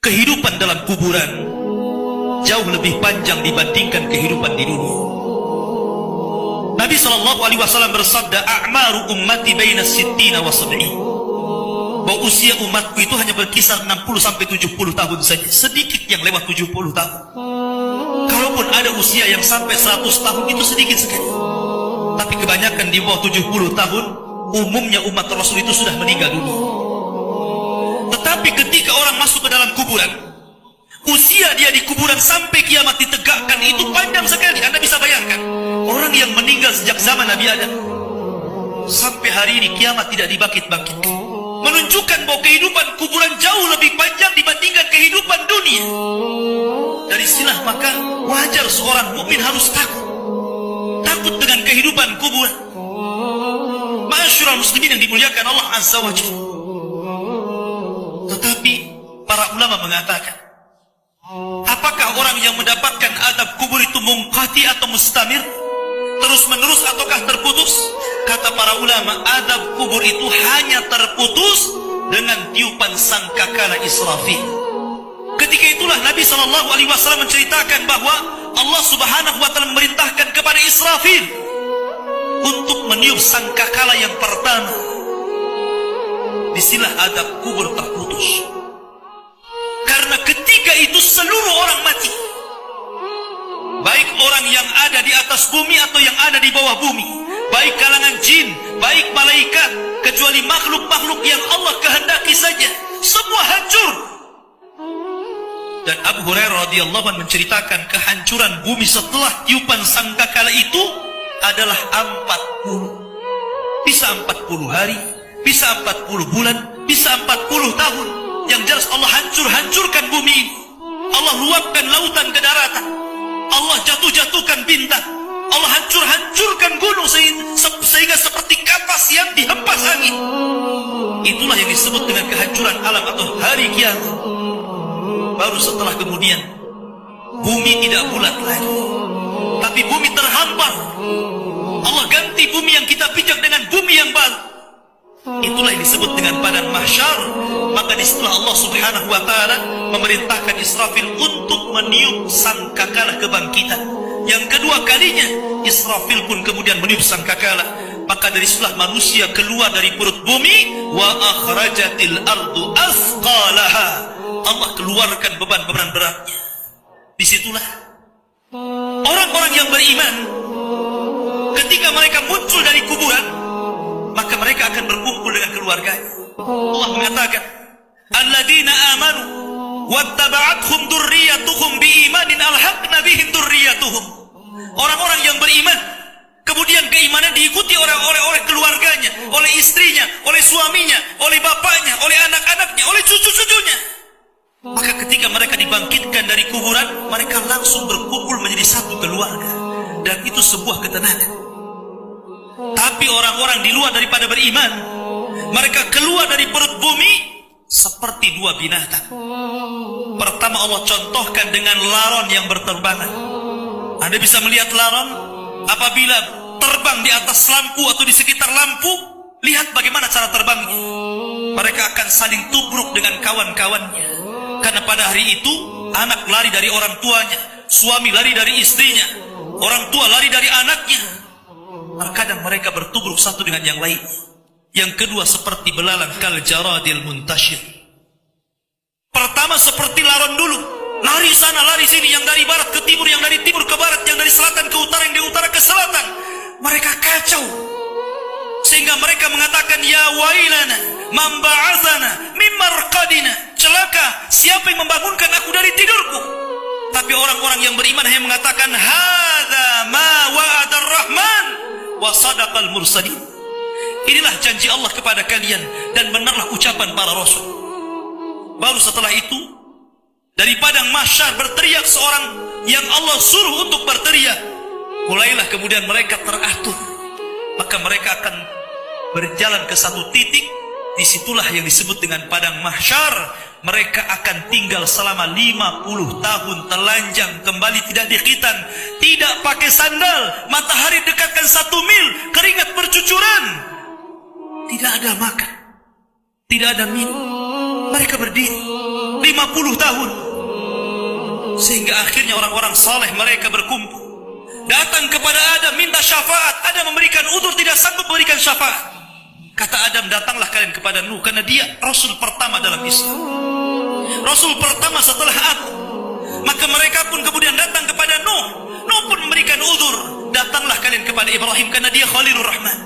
kehidupan dalam kuburan jauh lebih panjang dibandingkan kehidupan di dunia. Nabi SAW bersabda, a'maru ummati baina sittina wa sab'in, bahwa usia umatku itu hanya berkisar 60 sampai 70 tahun saja, sedikit yang lewat 70 tahun. Kalaupun ada usia yang sampai 100 tahun itu sedikit sekali, tapi kebanyakan di bawah 70 tahun umumnya umat Rasul itu sudah meninggal dunia. Tetapi ketika orang masuk ke dalam kuburan, usia dia di kuburan sampai kiamat ditegakkan itu panjang sekali. Anda bisa bayangkan, orang yang meninggal sejak zaman Nabi Adam sampai hari ini kiamat tidak dibangkit-bangkitkan, menunjukkan bahwa kehidupan kuburan jauh lebih panjang dibandingkan kehidupan dunia. Dari sinilah maka wajar seorang mukmin harus takut dengan kehidupan kuburan. Ma'asyiral muslimin yang dimuliakan Allah Azza wa Jalla. Tetapi para ulama mengatakan, apakah orang yang mendapatkan adab kubur itu munqati atau mustamir, terus menerus ataukah terputus? Kata para ulama, adab kubur itu hanya terputus dengan tiupan sangkakala Israfil. Ketika itulah Nabi SAW menceritakan bahwa Allah Subhanahu wa Ta'ala memerintahkan kepada Israfil untuk meniup sangkakala yang pertama. Disinilah adab kubur terputus. Karena ketika itu seluruh orang mati, baik orang yang ada di atas bumi atau yang ada di bawah bumi, baik kalangan jin, baik malaikat, kecuali makhluk-makhluk yang Allah kehendaki saja, semua hancur. Dan Abu Hurairah radhiyallahu anhu menceritakan kehancuran bumi setelah tiupan sangkakala itu adalah 40. Bisa 40 hari, bisa 40 bulan, bisa 40 tahun. Yang jelas Allah hancurkan bumi ini. Allah luapkan lautan ke daratan. Allah jatuhkan bintang. Allah hancurkan gunung sehingga seperti kapas yang dihempas angin. Itulah yang disebut dengan kehancuran alam atau hari kiamat. Baru setelah kemudian bumi tidak bulat lagi, tapi bumi terhampar. Allah ganti bumi yang kita pijak dengan bumi yang baru. Itulah yang disebut dengan padang mahsyar. Maka disitulah Allah Subhanahu wa Ta'ala memerintahkan Israfil untuk meniup sangkakala kebangkitan. Yang kedua kalinya Israfil pun kemudian meniup sangkakala. Maka dari situlah manusia keluar dari perut bumi. Wa akhrajatil ardu athqalaha. Allah keluarkan beban-beban beratnya. Disitulah orang-orang yang beriman, ketika mereka muncul dari kuburan, maka mereka akan berkumpul dengan keluarganya. Allah mengatakan, alladzina amanu wattaba'athum dzurriyyatuhum biimanin alhaqna bihim dzurriyyatuhum. Orang-orang yang beriman, kemudian keimanan diikuti oleh keluarganya, oleh istrinya, oleh suaminya, oleh bapaknya, oleh anak-anaknya, oleh cucu-cucunya. Maka ketika mereka dibangkitkan dari kuburan, mereka langsung berkumpul menjadi satu keluarga. Dan itu sebuah ketenangan. Tapi orang-orang di luar daripada beriman, mereka keluar dari perut bumi seperti dua binatang. Pertama Allah contohkan dengan laron yang berterbangan. Anda bisa melihat laron apabila terbang di atas lampu atau di sekitar lampu. Lihat bagaimana cara terbangnya. Mereka akan saling tubruk dengan kawan-kawannya. Karena pada hari itu anak lari dari orang tuanya, suami lari dari istrinya, orang tua lari dari anaknya. Terkadang mereka bertubruk satu dengan yang lain. Yang kedua seperti belalang kal jaradil muntashir. Pertama seperti laron dulu, lari sana lari sini, yang dari barat ke timur, yang dari timur ke barat, yang dari selatan ke utara, yang dari utara ke selatan. Mereka kacau sehingga mereka mengatakan, ya wailana man ba'atsana min marqadina. Celaka, siapa yang membangunkan aku dari tidurku? Tapi orang-orang yang beriman hanya mengatakan, hadza ma wa'adar rahman wa sadaqal mursalin. Inilah janji Allah kepada kalian dan benarlah ucapan para rasul. Baru setelah itu dari padang mahsyar berteriak seorang yang Allah suruh untuk berteriak. Mulailah kemudian mereka teratur. Maka mereka akan berjalan ke satu titik. Disitulah yang disebut dengan padang mahsyar. Mereka akan tinggal selama 50 tahun telanjang, kembali tidak dikhitan, tidak pakai sandal, matahari dekatkan 1 mil, keringat bercucuran, tidak ada makan, tidak ada minum. Mereka berdiri 50 tahun. Sehingga akhirnya orang-orang saleh mereka berkumpul, datang kepada Adam minta syafaat. Adam memberikan udzur, tidak sanggup memberikan syafaat. Kata Adam, datanglah kalian kepada Nuh, karena dia Rasul pertama dalam Islam, Rasul pertama setelah aku. Maka mereka pun kemudian datang kepada Nuh. Nuh pun memberikan udzur, datanglah kalian kepada Ibrahim, karena dia Khalilur Rahman.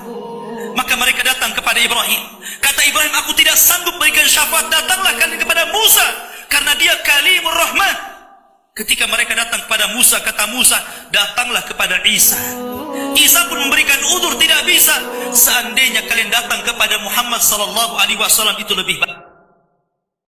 Maka mereka datang kepada Ibrahim. Kata Ibrahim, aku tidak sanggup memberikan syafaat, datanglah kalian kepada Musa, karena dia Kalimur Rahman. Ketika mereka datang kepada Musa, kata Musa, datanglah kepada Isa. Isa pun memberikan udzur, tidak bisa. Seandainya kalian datang kepada Muhammad sallallahu alaihi wasallam itu lebih baik.